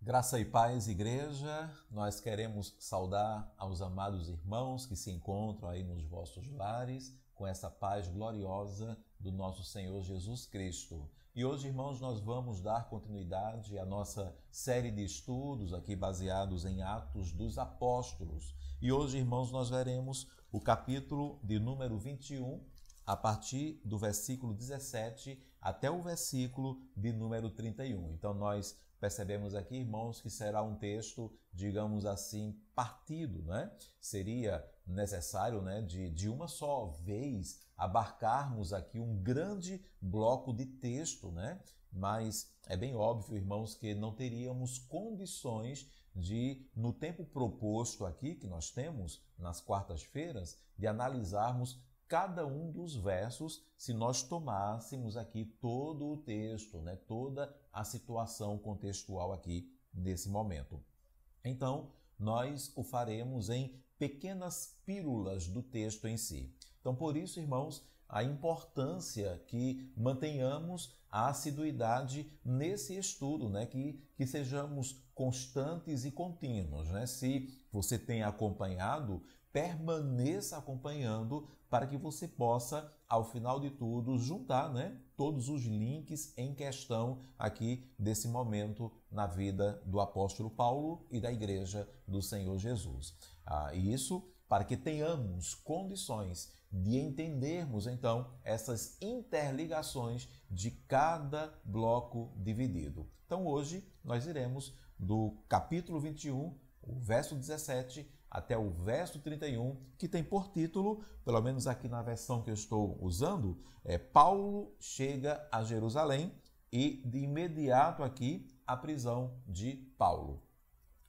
Graça e paz, igreja. Nós queremos saudar aos amados irmãos que se encontram aí nos vossos lares com essa paz gloriosa do nosso Senhor Jesus Cristo. E hoje, irmãos, nós vamos dar continuidade à nossa série de estudos aqui baseados em Atos dos Apóstolos. E hoje, irmãos, nós veremos o capítulo de número 21, a partir do versículo 17 até o versículo de número 31. Então, nós percebemos aqui, irmãos, que será um texto, digamos assim, partido, né? Seria necessário, né, de uma só vez abarcarmos aqui um grande bloco de texto, né? Mas é bem óbvio, irmãos, que não teríamos condições de, no tempo proposto aqui, que nós temos nas quartas-feiras, de analisarmos cada um dos versos, se nós tomássemos aqui todo o texto, né? Toda a situação contextual aqui nesse momento. Então, nós o faremos em pequenas pílulas do texto em si. Então, por isso, irmãos, a importância que mantenhamos a assiduidade nesse estudo, né? Que sejamos constantes e contínuos, né? Se você tem acompanhado, permaneça acompanhando para que você possa, ao final de tudo, juntar, né, todos os links em questão aqui desse momento na vida do apóstolo Paulo e da igreja do Senhor Jesus. E isso para que tenhamos condições de entendermos, então, essas interligações de cada bloco dividido. Então, hoje, nós iremos do capítulo 21, o verso 17, até o verso 31, que tem por título, pelo menos aqui na versão que eu estou usando, Paulo chega a Jerusalém e, de imediato aqui, a prisão de Paulo.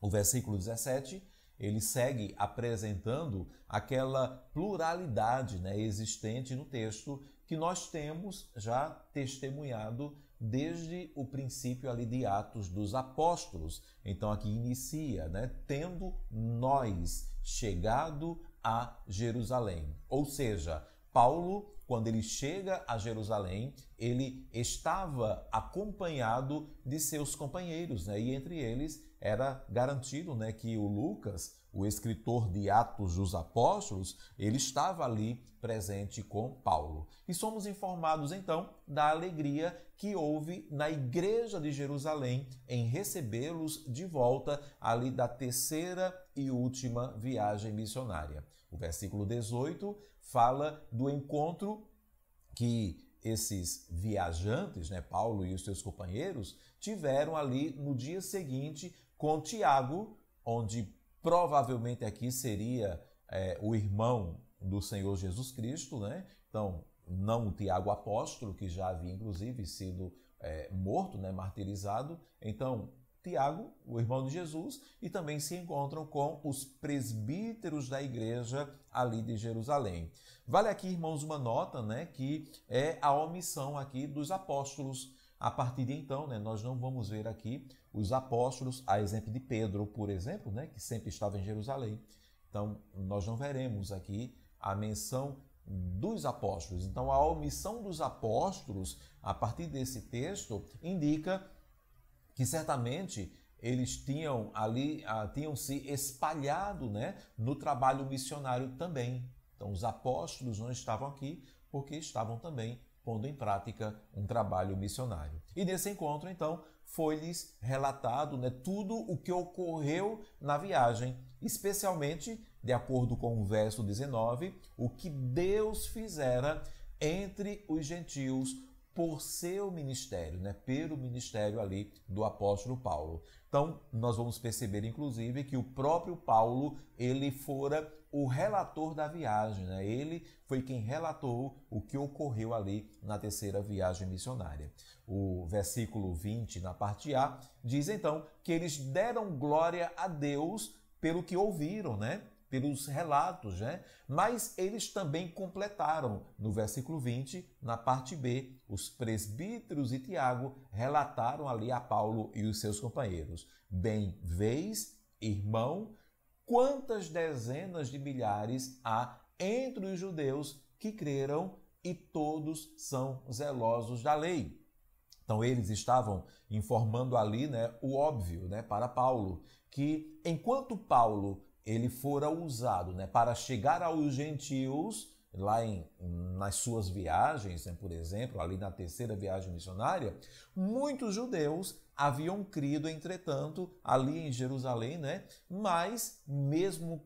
O versículo 17, ele segue apresentando aquela pluralidade, né, existente no texto que nós temos já testemunhado desde o princípio ali de Atos dos Apóstolos. Então aqui inicia, né, tendo nós chegado a Jerusalém. Ou seja, Paulo, quando ele chega a Jerusalém, ele estava acompanhado de seus companheiros, né? E entre eles era garantido, né, que o Lucas, o escritor de Atos dos Apóstolos, ele estava ali presente com Paulo. E somos informados, então, da alegria que houve na igreja de Jerusalém em recebê-los de volta ali da terceira e última viagem missionária. O versículo 18 fala do encontro que esses viajantes, né, Paulo e os seus companheiros, tiveram ali no dia seguinte com Tiago, onde provavelmente aqui seria o irmão do Senhor Jesus Cristo, né? Então, não o Tiago apóstolo, que já havia inclusive sido morto, né, martirizado. Então, Tiago, o irmão de Jesus, e também se encontram com os presbíteros da igreja ali de Jerusalém. Vale aqui, irmãos, uma nota, né, que é a omissão aqui dos apóstolos. A partir de então, né, nós não vamos ver aqui os apóstolos, a exemplo de Pedro, por exemplo, né, que sempre estava em Jerusalém. Então, nós não veremos aqui a menção dos apóstolos. Então, a omissão dos apóstolos, a partir desse texto, indica que certamente eles tinham se espalhado, né, no trabalho missionário também. Então, os apóstolos não estavam aqui porque estavam também pondo em prática um trabalho missionário. E nesse encontro, então, foi-lhes relatado, né, tudo o que ocorreu na viagem, especialmente, de acordo com o verso 19, o que Deus fizera entre os gentios por seu ministério, né, pelo ministério ali do apóstolo Paulo. Então, nós vamos perceber, inclusive, que o próprio Paulo, ele fora o relator da viagem, né? Ele foi quem relatou o que ocorreu ali na terceira viagem missionária. O versículo 20, na parte A, diz então que eles deram glória a Deus pelo que ouviram, né? Pelos relatos, né? Mas eles também completaram, no versículo 20, na parte B, os presbíteros e Tiago relataram ali a Paulo e os seus companheiros. Bem, vês, irmão, quantas dezenas de milhares há entre os judeus que creram e todos são zelosos da lei. Então eles estavam informando ali, né, o óbvio, né, para Paulo, que enquanto Paulo ele fora usado, né, para chegar aos gentios, lá nas suas viagens, né, por exemplo, ali na terceira viagem missionária, muitos judeus haviam crido, entretanto, ali em Jerusalém, né, mas mesmo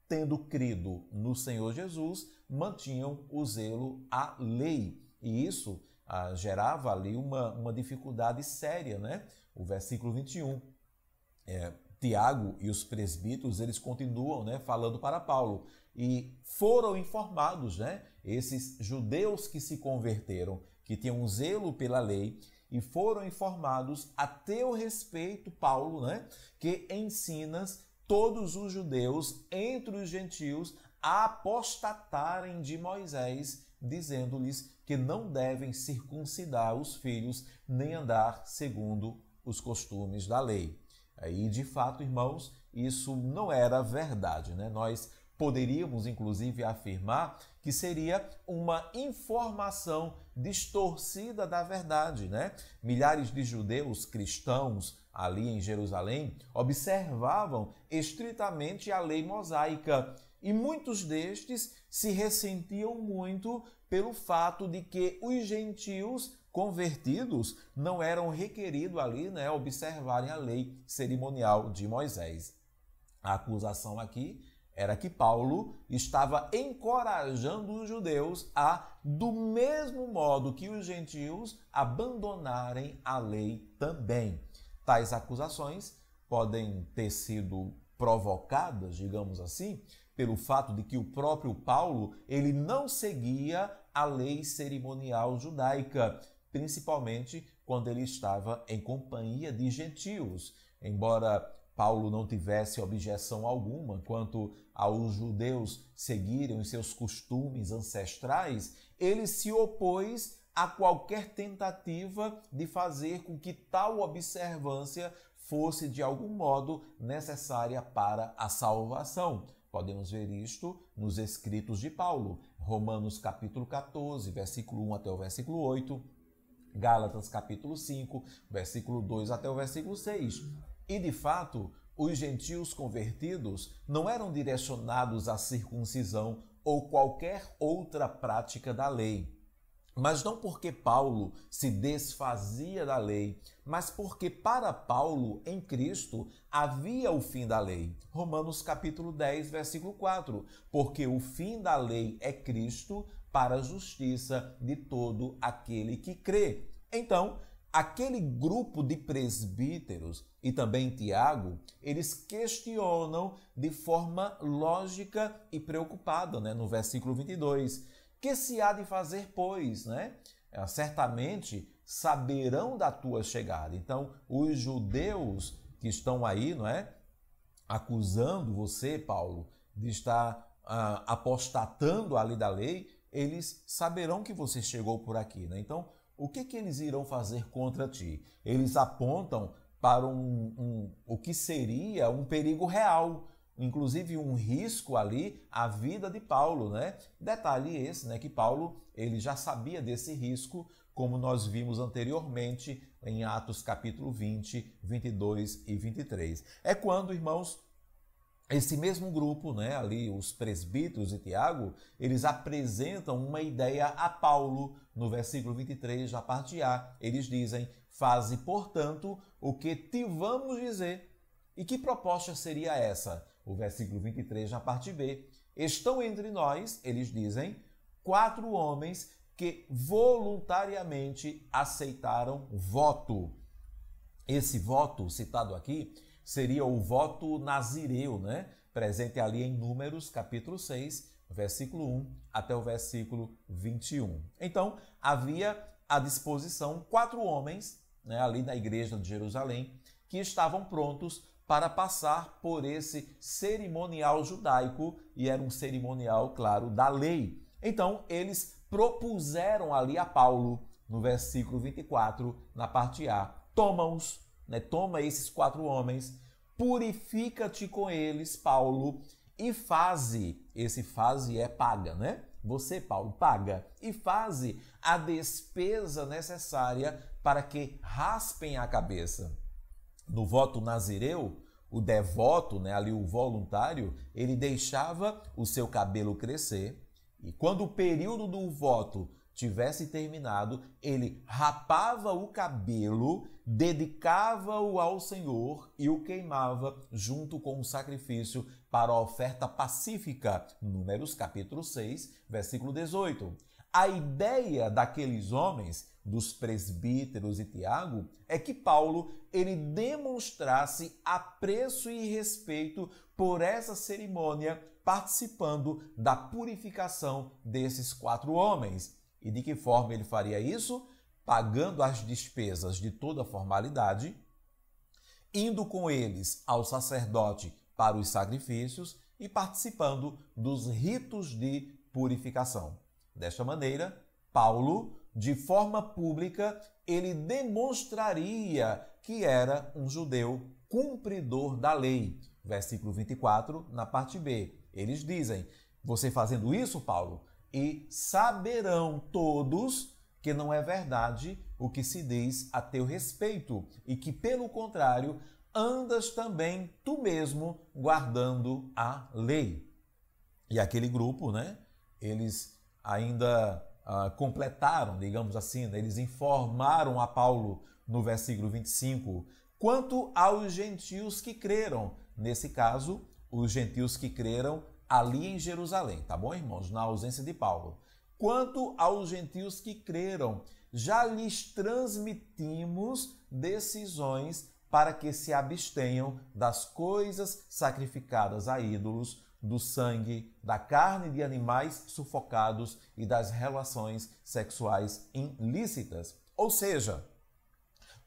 tendo crido no Senhor Jesus, mantinham o zelo à lei. E isso gerava ali uma dificuldade séria, né? O versículo 21. Tiago e os presbíteros, eles continuam, né, falando para Paulo. E foram informados, né, esses judeus que se converteram, que tinham zelo pela lei, e foram informados a teu respeito, Paulo, né, que ensinas todos os judeus entre os gentios a apostatarem de Moisés, dizendo-lhes que não devem circuncidar os filhos nem andar segundo os costumes da lei. E de fato, irmãos, isso não era verdade, né? Nós poderíamos, inclusive, afirmar que seria uma informação distorcida da verdade, né? Milhares de judeus cristãos ali em Jerusalém observavam estritamente a lei mosaica e muitos destes se ressentiam muito pelo fato de que os gentios convertidos não eram requeridos ali, né, observarem a lei cerimonial de Moisés. A acusação aqui era que Paulo estava encorajando os judeus a, do mesmo modo que os gentios, abandonarem a lei também. Tais acusações podem ter sido provocadas, digamos assim, pelo fato de que o próprio Paulo ele não seguia a lei cerimonial judaica, principalmente quando ele estava em companhia de gentios. Embora Paulo não tivesse objeção alguma quanto aos judeus seguirem os seus costumes ancestrais, ele se opôs a qualquer tentativa de fazer com que tal observância fosse de algum modo necessária para a salvação. Podemos ver isto nos escritos de Paulo, Romanos capítulo 14, versículo 1 até o versículo 8, Gálatas capítulo 5, versículo 2 até o versículo 6. E de fato, os gentios convertidos não eram direcionados à circuncisão ou qualquer outra prática da lei. Mas não porque Paulo se desfazia da lei, mas porque para Paulo, em Cristo, havia o fim da lei. Romanos capítulo 10, versículo 4. Porque o fim da lei é Cristo para a justiça de todo aquele que crê. Então, aquele grupo de presbíteros e também Tiago, eles questionam de forma lógica e preocupada, né? No versículo 22. Que se há de fazer, pois, né? Certamente saberão da tua chegada. Então, os judeus que estão aí, não é? Acusando você, Paulo, de estar apostatando a lei da lei, eles saberão que você chegou por aqui, né? Então, o que eles irão fazer contra ti? Eles apontam para o que seria um perigo real, inclusive um risco ali à vida de Paulo, né? Detalhe esse, né, que Paulo ele já sabia desse risco, como nós vimos anteriormente em Atos capítulo 20, 22 e 23. É quando, irmãos, esse mesmo grupo, né, ali os presbíteros e Tiago, eles apresentam uma ideia a Paulo no versículo 23, na parte A. Eles dizem: faze, portanto, o que te vamos dizer. E que proposta seria essa? O versículo 23, na parte B. Estão entre nós, eles dizem, 4 homens que voluntariamente aceitaram voto. Esse voto citado aqui seria o voto nazireu, né? Presente ali em Números, capítulo 6, versículo 1 até o versículo 21. Então, havia à disposição 4 homens, né, ali na igreja de Jerusalém, que estavam prontos para passar por esse cerimonial judaico, e era um cerimonial, claro, da lei. Então, eles propuseram ali a Paulo, no versículo 24, na parte A, toma-os, né? Toma esses 4 homens, purifica-te com eles, Paulo, e faze, esse faze é paga, né? Você, Paulo, paga e faze a despesa necessária para que raspem a cabeça. No voto nazireu, o devoto, né, ali o voluntário, ele deixava o seu cabelo crescer e quando o período do voto tivesse terminado, ele rapava o cabelo, dedicava-o ao Senhor e o queimava junto com o sacrifício para a oferta pacífica. Números capítulo 6, versículo 18. A ideia daqueles homens, dos presbíteros e Tiago, é que Paulo ele demonstrasse apreço e respeito por essa cerimônia, participando da purificação desses 4 homens. E de que forma ele faria isso? Pagando as despesas de toda a formalidade, indo com eles ao sacerdote para os sacrifícios e participando dos ritos de purificação. Desta maneira, Paulo, de forma pública, ele demonstraria que era um judeu cumpridor da lei. Versículo 24, na parte B. Eles dizem, você fazendo isso, Paulo, e saberão todos que não é verdade o que se diz a teu respeito e que, pelo contrário, andas também tu mesmo guardando a lei. E aquele grupo, né, eles ainda completaram, digamos assim, né, eles informaram a Paulo no versículo 25, quanto aos gentios que creram, nesse caso, os gentios que creram ali em Jerusalém, tá bom, irmãos? Na ausência de Paulo. Quanto aos gentios que creram, já lhes transmitimos decisões para que se abstenham das coisas sacrificadas a ídolos, do sangue, da carne de animais sufocados e das relações sexuais ilícitas. Ou seja,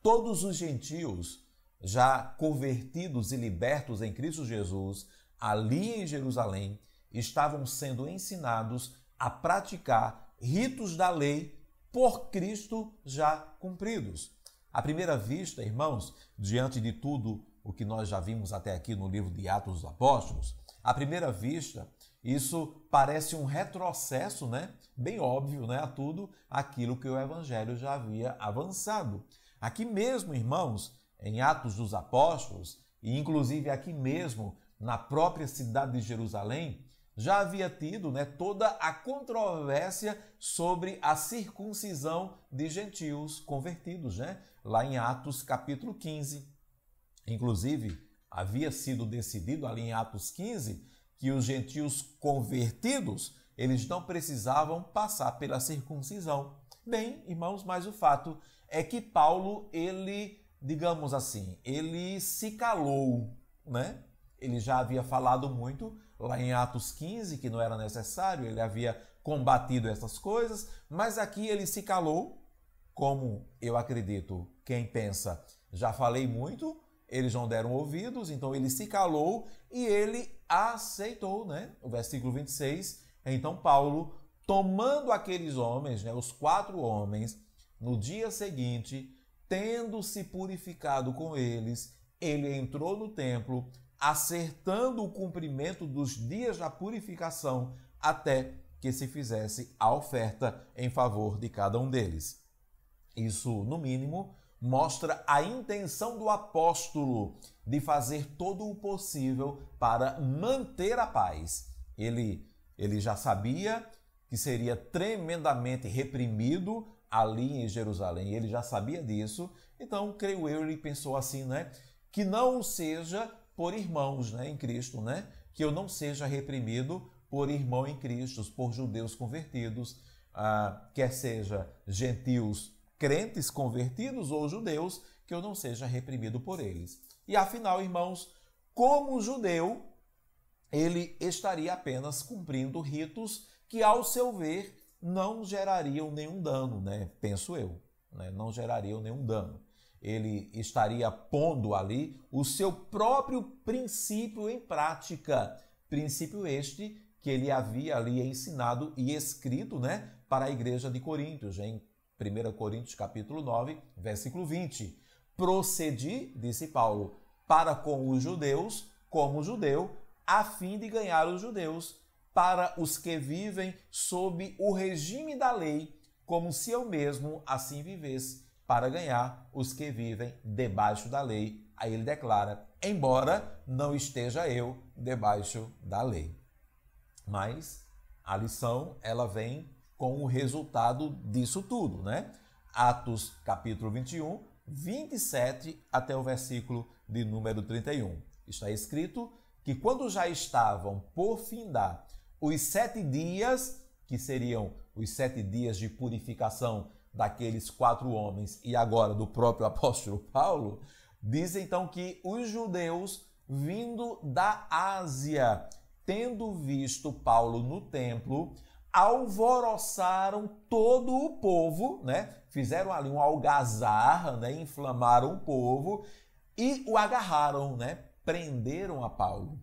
todos os gentios já convertidos e libertos em Cristo Jesus, ali em Jerusalém, estavam sendo ensinados a praticar ritos da lei por Cristo já cumpridos. À primeira vista, irmãos, diante de tudo o que nós já vimos até aqui no livro de Atos dos Apóstolos, à primeira vista, isso parece um retrocesso, né? Bem óbvio, né? A tudo aquilo que o Evangelho já havia avançado. Aqui mesmo, irmãos, em Atos dos Apóstolos, e inclusive aqui mesmo na própria cidade de Jerusalém, já havia tido, né, toda a controvérsia sobre a circuncisão de gentios convertidos, né? Lá em Atos capítulo 15. Inclusive, havia sido decidido ali em Atos 15 que os gentios convertidos, eles não precisavam passar pela circuncisão. Bem, irmãos, mas o fato é que Paulo, ele, digamos assim, ele se calou, né? Ele já havia falado muito lá em Atos 15, que não era necessário, ele havia combatido essas coisas, mas aqui ele se calou, como eu acredito, quem pensa, já falei muito, eles não deram ouvidos, então ele se calou e ele aceitou, né? O versículo 26, então Paulo, tomando aqueles homens, né, os 4 homens, no dia seguinte, tendo se purificado com eles, ele entrou no templo, acertando o cumprimento dos dias da purificação até que se fizesse a oferta em favor de cada um deles. Isso, no mínimo, mostra a intenção do apóstolo de fazer todo o possível para manter a paz. Ele já sabia que seria tremendamente reprimido ali em Jerusalém, ele já sabia disso, então, creio eu, ele pensou assim, né? Que não seja por irmãos, né, em Cristo, né? Que eu não seja reprimido por irmão em Cristo, por judeus convertidos, quer seja gentios crentes convertidos ou judeus, que eu não seja reprimido por eles. E afinal, irmãos, como judeu, ele estaria apenas cumprindo ritos que, ao seu ver, não gerariam nenhum dano, né? Penso eu, né? Não gerariam nenhum dano. Ele estaria pondo ali o seu próprio princípio em prática, princípio este que ele havia ali ensinado e escrito, né, para a igreja de Coríntios, em 1 Coríntios capítulo 9, versículo 20. Procedi, disse Paulo, para com os judeus, como judeu, a fim de ganhar os judeus, para os que vivem sob o regime da lei, como se eu mesmo assim vivesse, para ganhar os que vivem debaixo da lei. Aí ele declara, embora não esteja eu debaixo da lei. Mas a lição, ela vem com o resultado disso tudo, né? Atos capítulo 21, 27 até o versículo de número 31. Está escrito que quando já estavam por findar os 7 dias, que seriam os 7 dias de purificação daqueles 4 homens e agora do próprio apóstolo Paulo, diz então que os judeus vindo da Ásia, tendo visto Paulo no templo, alvoroçaram todo o povo, né? Fizeram ali uma algazarra, né? Inflamaram o povo e o agarraram, né? Prenderam a Paulo.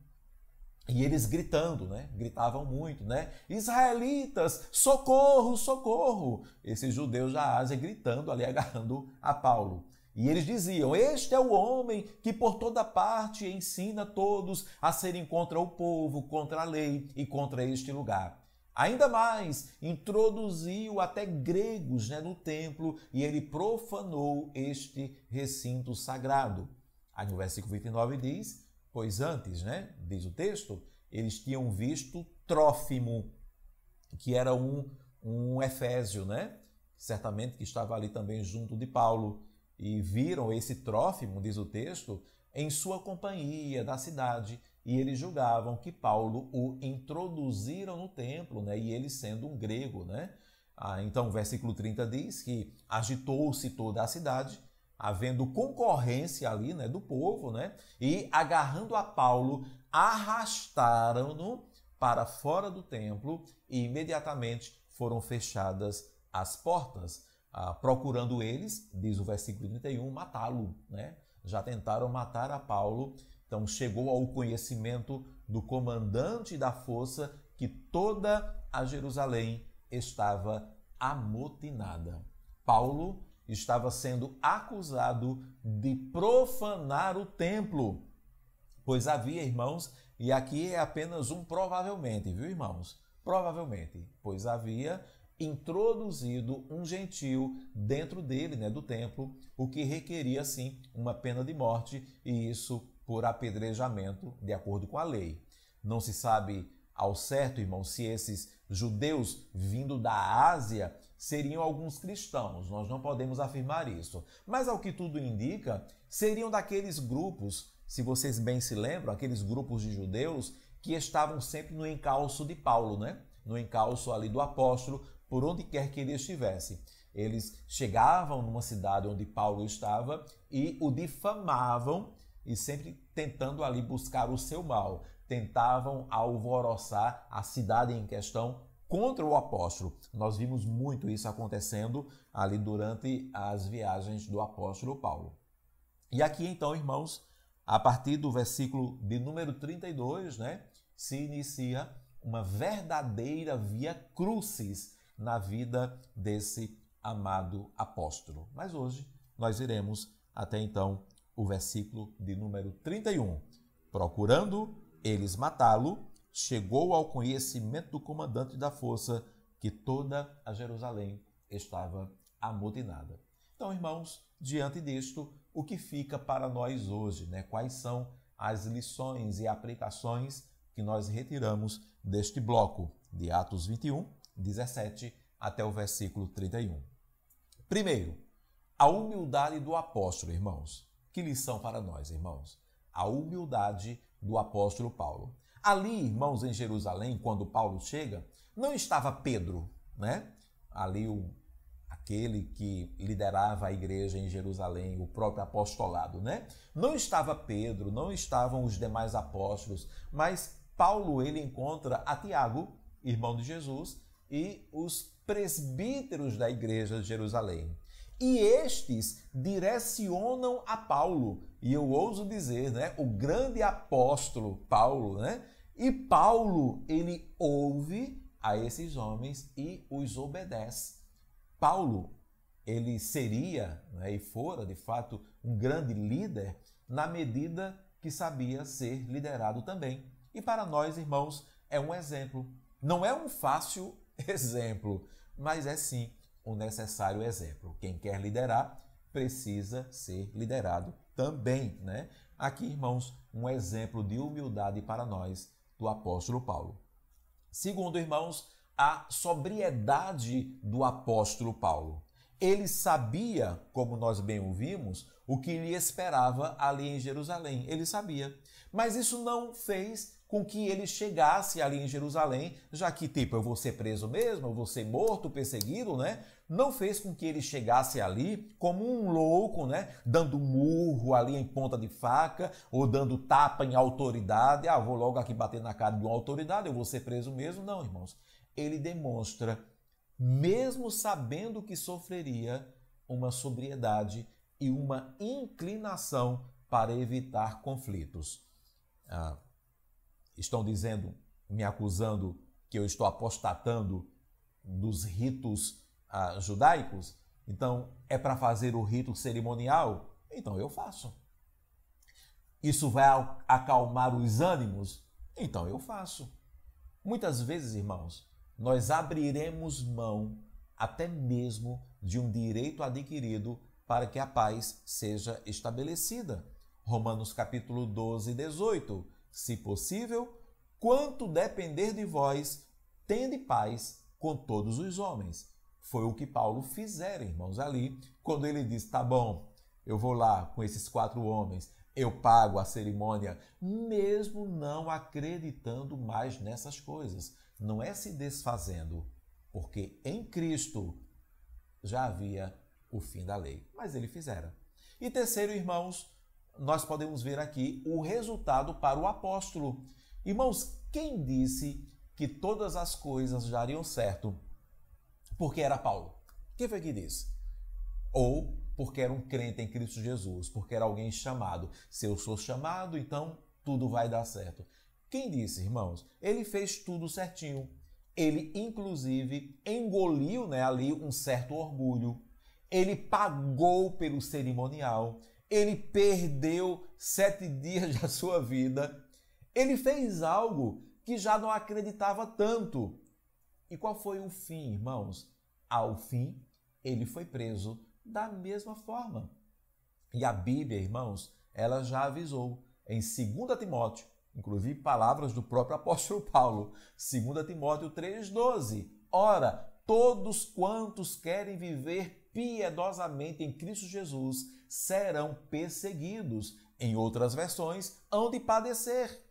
E eles gritando, né? Gritavam muito, né? Israelitas, socorro, socorro! Esses judeus da Ásia gritando ali, agarrando a Paulo. E eles diziam, este é o homem que por toda parte ensina todos a serem contra o povo, contra a lei e contra este lugar. Ainda mais, introduziu até gregos, né, no templo e ele profanou este recinto sagrado. Aí no versículo 29 diz, pois antes, né, diz o texto, eles tinham visto Trófimo, que era um efésio, né, certamente que estava ali também junto de Paulo, e viram esse Trófimo, diz o texto, em sua companhia da cidade, e eles julgavam que Paulo o introduziram no templo, né, e ele sendo um grego, né. Então o versículo 30 diz que agitou-se toda a cidade, havendo concorrência ali, né, do povo, né, e agarrando a Paulo, arrastaram-no para fora do templo e imediatamente foram fechadas as portas, procurando eles, diz o versículo 31, matá-lo, né? Já tentaram matar a Paulo, então chegou ao conhecimento do comandante da força que toda a Jerusalém estava amotinada. Paulo estava sendo acusado de profanar o templo, pois havia, irmãos, e aqui é apenas um provavelmente, viu, irmãos? Provavelmente, pois havia introduzido um gentio dentro dele, né, do templo, o que requeria, sim, uma pena de morte, e isso por apedrejamento, de acordo com a lei. Não se sabe ao certo, irmão, se esses judeus vindo da Ásia seriam alguns cristãos. Nós não podemos afirmar isso. Mas, ao que tudo indica, seriam daqueles grupos, se vocês bem se lembram, aqueles grupos de judeus que estavam sempre no encalço de Paulo, né? No encalço ali do apóstolo, por onde quer que ele estivesse. Eles chegavam numa cidade onde Paulo estava e o difamavam e sempre tentando ali buscar o seu mal. Tentavam alvoroçar a cidade em questão contra o apóstolo. Nós vimos muito isso acontecendo ali durante as viagens do apóstolo Paulo. E aqui então, irmãos, a partir do versículo de número 32, né, se inicia uma verdadeira via crucis na vida desse amado apóstolo. Mas hoje nós iremos até então o versículo de número 31. Procurando eles matá-lo, chegou ao conhecimento do comandante da força que toda a Jerusalém estava amotinada. Então, irmãos, diante disto, o que fica para nós hoje, né? Quais são as lições e aplicações que nós retiramos deste bloco de Atos 21, 17 até o versículo 31. Primeiro, a humildade do apóstolo, irmãos. Que lição para nós, irmãos? A humildade do apóstolo Paulo. Ali, irmãos, em Jerusalém, quando Paulo chega, não estava Pedro, né? Ali aquele que liderava a igreja em Jerusalém, o próprio apostolado, né? Não estava Pedro, não estavam os demais apóstolos, mas Paulo, ele encontra a Tiago, irmão de Jesus, e os presbíteros da igreja de Jerusalém. E estes direcionam a Paulo, e eu ouso dizer, né, o grande apóstolo Paulo, né? E Paulo, ele ouve a esses homens e os obedece. Paulo, ele seria, né, e fora, de fato, um grande líder na medida que sabia ser liderado também. E para nós, irmãos, é um exemplo. Não é um fácil exemplo, mas é sim um necessário exemplo. Quem quer liderar precisa ser liderado também, né? Aqui, irmãos, um exemplo de humildade para nós do apóstolo Paulo. Segundo, irmãos, a sobriedade do apóstolo Paulo. Ele sabia, como nós bem ouvimos, o que lhe esperava ali em Jerusalém. Ele sabia. Mas isso não fez com que ele chegasse ali em Jerusalém, já que, eu vou ser preso mesmo, eu vou ser morto, perseguido, né? Não fez com que ele chegasse ali como um louco, né? Dando murro ali em ponta de faca, ou dando tapa em autoridade. Vou logo aqui bater na cara de uma autoridade, eu vou ser preso mesmo. Não, irmãos. Ele demonstra, mesmo sabendo que sofreria, uma sobriedade e uma inclinação para evitar conflitos. Estão dizendo, me acusando que eu estou apostatando dos ritos judaicos? Então, é para fazer o rito cerimonial? Então eu faço. Isso vai acalmar os ânimos? Então eu faço. Muitas vezes, irmãos, nós abriremos mão até mesmo de um direito adquirido para que a paz seja estabelecida. Romanos capítulo 12, 18. Se possível, quanto depender de vós, tende paz com todos os homens. Foi o que Paulo fizera, irmãos, ali, quando ele disse, tá bom, eu vou lá com esses 4 homens, eu pago a cerimônia, mesmo não acreditando mais nessas coisas. Não é se desfazendo, porque em Cristo já havia o fim da lei, mas ele fizera. E terceiro, irmãos, nós podemos ver aqui o resultado para o apóstolo. Irmãos, quem disse que todas as coisas dariam certo porque era Paulo? Quem foi que disse? Ou porque era um crente em Cristo Jesus, porque era alguém chamado. Se eu sou chamado, então tudo vai dar certo. Quem disse, irmãos? Ele fez tudo certinho. Ele, inclusive, engoliu, ali um certo orgulho. Ele pagou pelo cerimonial. Ele perdeu 7 dias da sua vida. Ele fez algo que já não acreditava tanto. E qual foi o fim, irmãos? Ao fim, ele foi preso da mesma forma. E a Bíblia, irmãos, ela já avisou em 2 Timóteo, inclusive palavras do próprio apóstolo Paulo, 2 Timóteo 3,12. Ora, todos quantos querem viver piedosamente em Cristo Jesus serão perseguidos. Em outras versões, hão de padecer.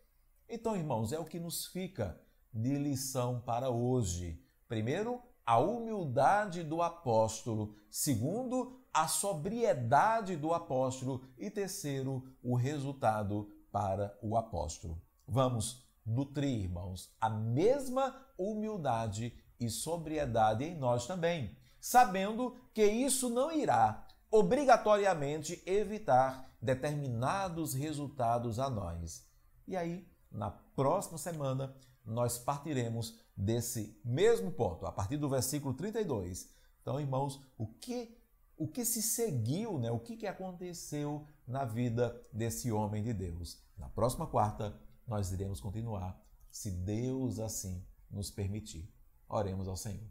Então, irmãos, é o que nos fica de lição para hoje. Primeiro, a humildade do apóstolo. Segundo, a sobriedade do apóstolo. E terceiro, o resultado para o apóstolo. Vamos nutrir, irmãos, a mesma humildade e sobriedade em nós também, sabendo que isso não irá obrigatoriamente evitar determinados resultados a nós. E aí, na próxima semana, nós partiremos desse mesmo ponto, a partir do versículo 32. Então, irmãos, o que se seguiu, o que aconteceu na vida desse homem de Deus? Na próxima quarta, nós iremos continuar, se Deus assim nos permitir. Oremos ao Senhor.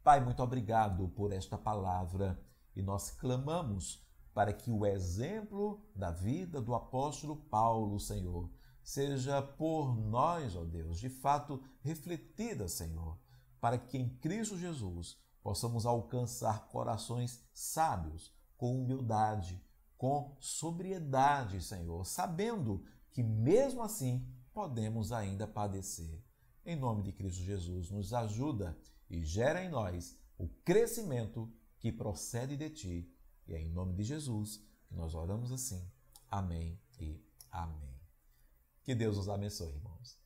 Pai, muito obrigado por esta palavra e nós clamamos para que o exemplo da vida do apóstolo Paulo, Senhor, seja por nós, ó Deus, de fato refletida, Senhor, para que em Cristo Jesus possamos alcançar corações sábios, com humildade, com sobriedade, Senhor, sabendo que mesmo assim podemos ainda padecer. Em nome de Cristo Jesus, nos ajuda e gera em nós o crescimento que procede de Ti. E é em nome de Jesus que nós oramos assim. Amém e amém. Que Deus nos abençoe, irmãos.